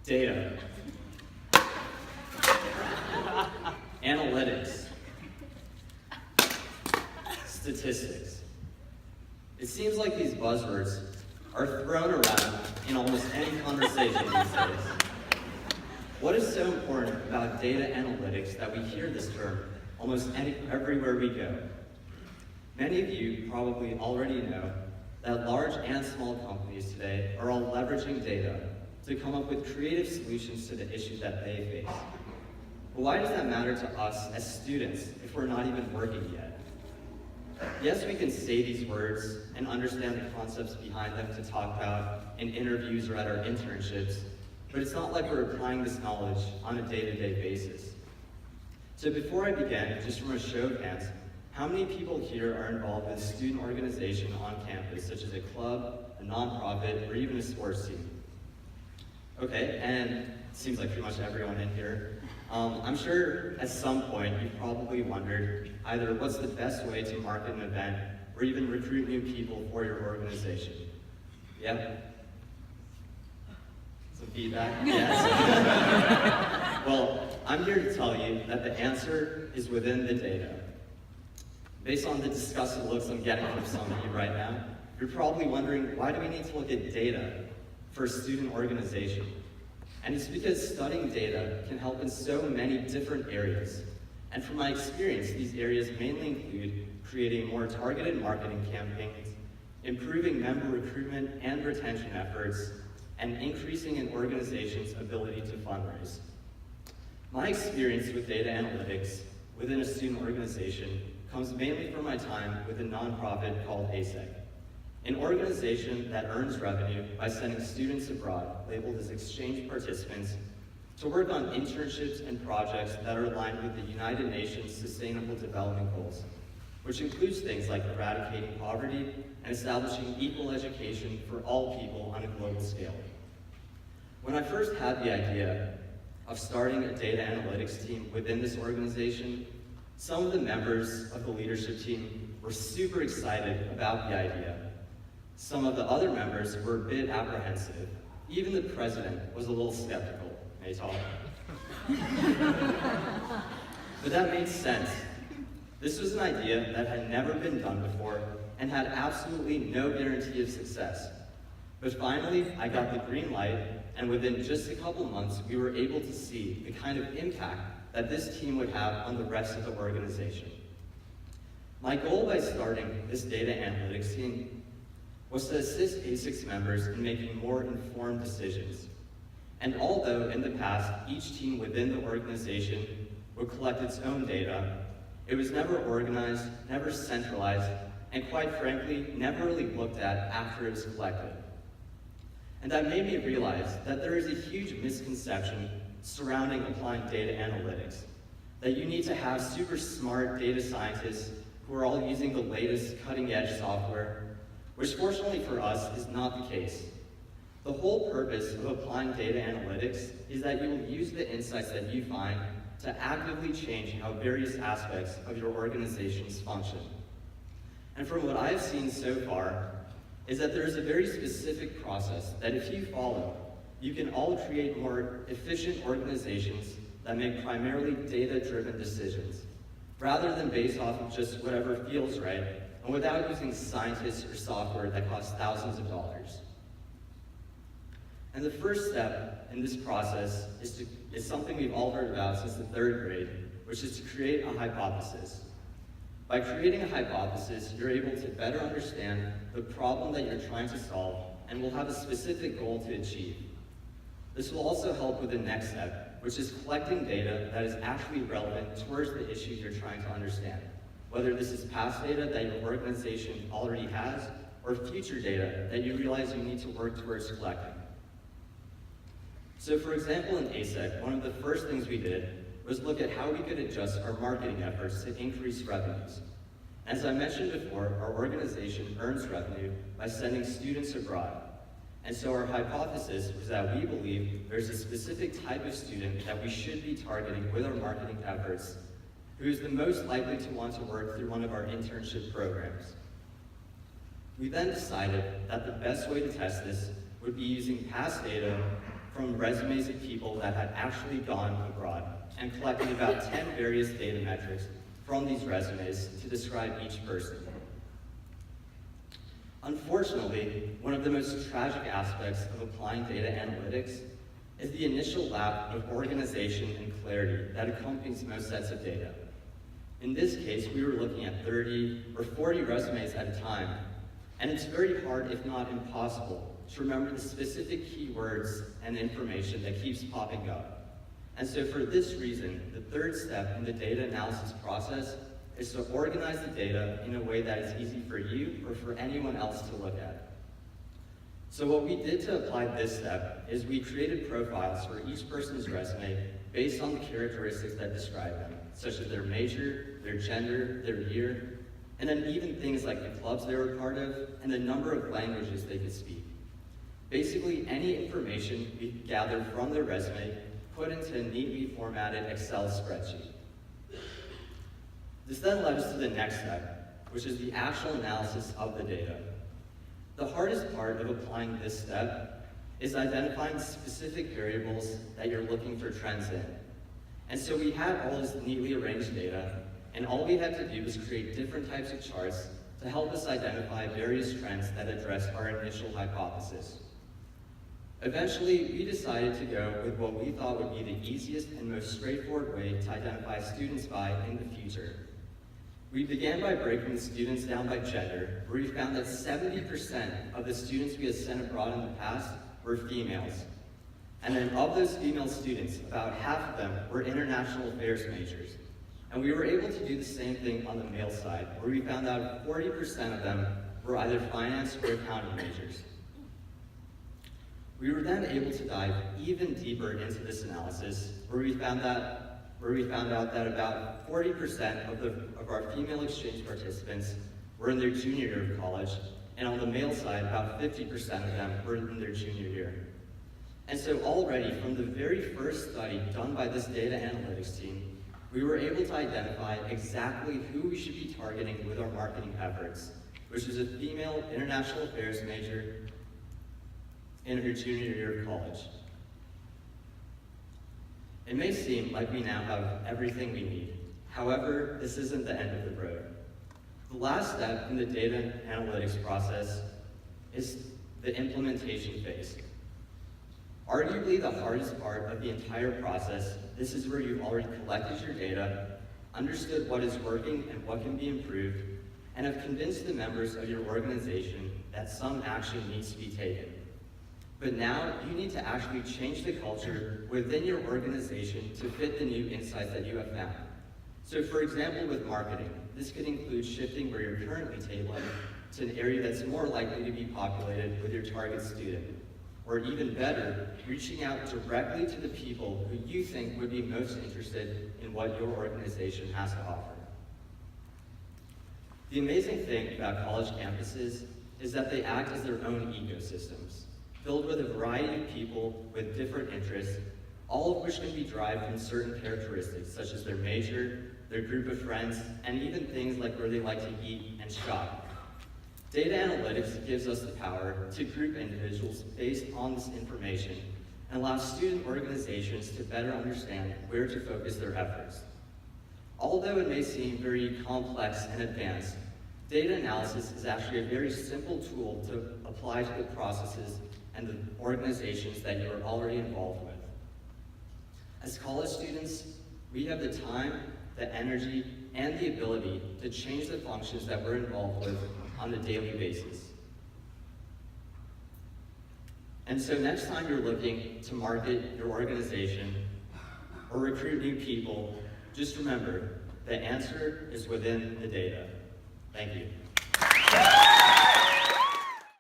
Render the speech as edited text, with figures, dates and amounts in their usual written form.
Data. Analytics. Statistics. It seems like these buzzwords are thrown around in almost any conversation these days. What is so important about data analytics that we hear this term almost everywhere we go? Many of you probably already know that large and small companies today are all leveraging data to come up with creative solutions to the issues that they face. But why does that matter to us as students if we're not even working yet? Yes, we can say these words and understand the concepts behind them to talk about in interviews or at our internships, but it's not like we're applying this knowledge on a day-to-day basis. So before I begin, just from a show of hands, how many people here are involved in a student organization on campus, such as a club, a nonprofit, or even a sports team? Okay, and it seems like pretty much everyone in here. I'm sure at some point you've probably wondered either what's the best way to market an event or even recruit new people for your organization. Yeah? Some feedback? Yes. Well, I'm here to tell you that the answer is within the data. Based on the disgusted looks I'm getting from some of you right now, you're probably wondering, why do we need to look at data for a student organization? And it's because studying data can help in so many different areas. And from my experience, these areas mainly include creating more targeted marketing campaigns, improving member recruitment and retention efforts, and increasing an organization's ability to fundraise. My experience with data analytics within a student organization comes mainly from my time with a nonprofit called ASEC, an organization that earns revenue by sending students abroad, labeled as exchange participants, to work on internships and projects that are aligned with the United Nations Sustainable Development Goals, which includes things like eradicating poverty and establishing equal education for all people on a global scale. When I first had the idea of starting a data analytics team within this organization, some of the members of the leadership team were super excited about the idea. Some of the other members were a bit apprehensive. Even the president was a little skeptical, may talk. But that made sense. This was an idea that had never been done before and had absolutely no guarantee of success. But finally, I got the green light, and within just a couple months, we were able to see the kind of impact that this team would have on the rest of the organization. My goal by starting this data analytics team was to assist ASICS members in making more informed decisions. And although in the past, each team within the organization would collect its own data, it was never organized, never centralized, and quite frankly, never really looked at after it was collected. And that made me realize that there is a huge misconception surrounding applying data analytics, that you need to have super smart data scientists who are all using the latest cutting-edge software, which fortunately for us is not the case. The whole purpose of applying data analytics is that you will use the insights that you find to actively change how various aspects of your organizations function. And from what I've seen so far, is that there is a very specific process that if you follow, you can all create more efficient organizations that make primarily data-driven decisions, rather than based off of just whatever feels right, and without using scientists or software that costs thousands of dollars. And the first step in this process is something we've all heard about since the 3rd grade, which is to create a hypothesis. By creating a hypothesis, you're able to better understand the problem that you're trying to solve and will have a specific goal to achieve. This will also help with the next step, which is collecting data that is actually relevant towards the issue you're trying to understand, whether this is past data that your organization already has or future data that you realize you need to work towards collecting. So for example, in ASEC, one of the first things we did was look at how we could adjust our marketing efforts to increase revenues. As I mentioned before, our organization earns revenue by sending students abroad. And so our hypothesis was that we believe there's a specific type of student that we should be targeting with our marketing efforts, who is the most likely to want to work through one of our internship programs. We then decided that the best way to test this would be using past data from resumes of people that had actually gone abroad and collected about 10 various data metrics from these resumes to describe each person. Unfortunately, one of the most tragic aspects of applying data analytics is the initial lack of organization and clarity that accompanies most sets of data. In this case, we were looking at 30 or 40 resumes at a time, and it's very hard, if not impossible, to remember the specific keywords and information that keeps popping up. And so for this reason, the third step in the data analysis process is to organize the data in a way that is easy for you or for anyone else to look at. So what we did to apply this step is we created profiles for each person's resume based on the characteristics that describe them, such as their major, their gender, their year, and then even things like the clubs they were part of and the number of languages they could speak. Basically, any information we could gather from their resume put into a neatly formatted Excel spreadsheet. This then led us to the next step, which is the actual analysis of the data. The hardest part of applying this step is identifying specific variables that you're looking for trends in. And so we had all this neatly arranged data, and all we had to do was create different types of charts to help us identify various trends that address our initial hypothesis. Eventually, we decided to go with what we thought would be the easiest and most straightforward way to identify students by in the future. We began by breaking the students down by gender, where we found that 70% of the students we had sent abroad in the past were females. And then of those female students, about half of them were international affairs majors. And we were able to do the same thing on the male side, where we found out 40% of them were either finance or accounting majors. We were then able to dive even deeper into this analysis, where we found out that about 40% of our female exchange participants were in their junior year of college, and on the male side, about 50% of them were in their junior year. And so already, from the very first study done by this data analytics team, we were able to identify exactly who we should be targeting with our marketing efforts, which is a female international affairs major in her junior year of college. It may seem like we now have everything we need. However, this isn't the end of the road. The last step in the data analytics process is the implementation phase. Arguably the hardest part of the entire process, this is where you've already collected your data, understood what is working and what can be improved, and have convinced the members of your organization that some action needs to be taken. But now you need to actually change the culture within your organization to fit the new insights that you have found. So for example, with marketing, this could include shifting where you're currently tabling to an area that's more likely to be populated with your target student. Or even better, reaching out directly to the people who you think would be most interested in what your organization has to offer. The amazing thing about college campuses is that they act as their own ecosystems, filled with a variety of people with different interests, all of which can be derived from certain characteristics, such as their major, their group of friends, and even things like where they like to eat and shop. Data analytics gives us the power to group individuals based on this information and allows student organizations to better understand where to focus their efforts. Although it may seem very complex and advanced, data analysis is actually a very simple tool to apply to the processes and the organizations that you are already involved with. As college students, we have the time, the energy, and the ability to change the functions that we're involved with on a daily basis. And so next time you're looking to market your organization or recruit new people, just remember, the answer is within the data. Thank you.